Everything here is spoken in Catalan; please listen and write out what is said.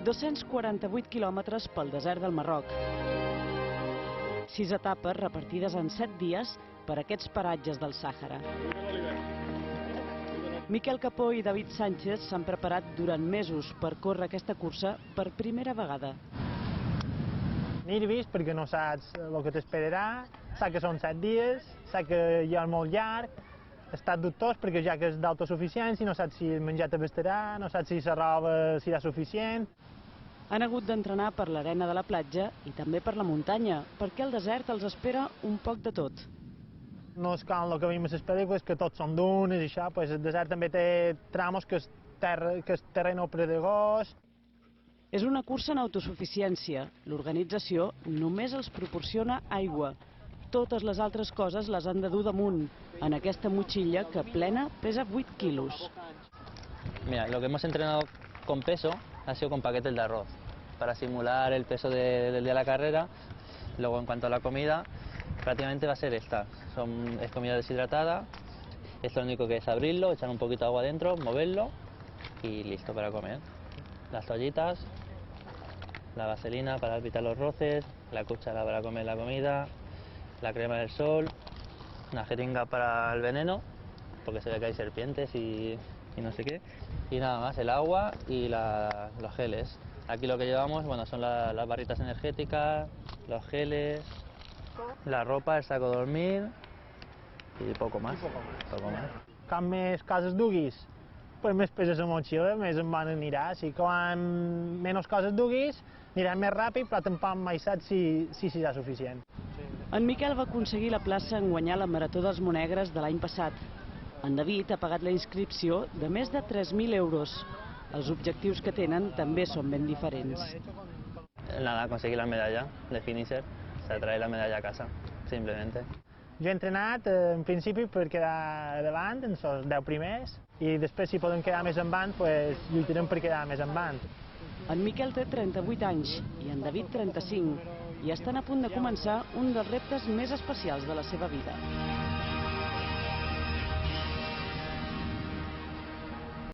248 quilòmetres pel desert del Marroc. 6 etapes repartides en 7 dies per aquests paratges del Sàhara. Miquel Capó i David Sánchez s'han preparat durant mesos per córrer aquesta cursa per primera vegada. Nervis perquè no saps el que t'esperarà, saps que són 7 dies, saps que ja és molt llarg, estàs dubtós perquè ja que és d'autosuficiència, no saps si el menjar t'abastarà, no saps si la roba serà suficient. Han hagut d'entrenar per l'arena de la platja i també per la muntanya, perquè al desert els espera un poc de tot. No és com el que veiem a les pel·lícules, que tots són dunes i això, el desert també té tramos que és terreny pedregós. És una cursa en autosuficiència. L'organització només els proporciona aigua. Totes les altres coses les han de dur damunt, en aquesta motxilla que plena pesa 8 quilos. Mira, lo que hemos entrenado con peso ha sido con paquetes de arroz, para simular el peso del día de la carrera. Luego, en cuanto a la comida, prácticamente va a ser esta. Es comida deshidratada. Esto lo único que es abrirlo, echar un poquito de agua dentro, moverlo y listo para comer. Las toallitas, la vaselina para evitar los roces, la cuchara para comer la comida, la crema del sol, una jeringa para el veneno, porque se ve que hay serpientes y no sé qué, y nada más, el agua y los geles. Aquí lo que llevamos, bueno, son las barritas energéticas, los geles, la ropa, el saco de dormir y poco más. Com més coses duguis, pues més peses la motxilla, més en bon anirà. Si quan menys coses duguis, anirà més ràpid, però tampoc mai saps si serà suficient. En Miquel va aconseguir la plaça en guanyar la Marató dels Monegres de l'any passat. En David ha pagat la inscripció de més de 3.000 euros. Els objectius que tenen també són ben diferents. Nada, conseguir la medalla de finisher, o sea, traer la medalla a casa, simplemente. Jo he entrenat, en principi, per quedar davant, en els 10 primers, i després, si podem quedar més endavant, pues, lluitarem per quedar més endavant. En Miquel té 38 anys i en David 35, i estan a punt de començar un dels reptes més especials de la seva vida.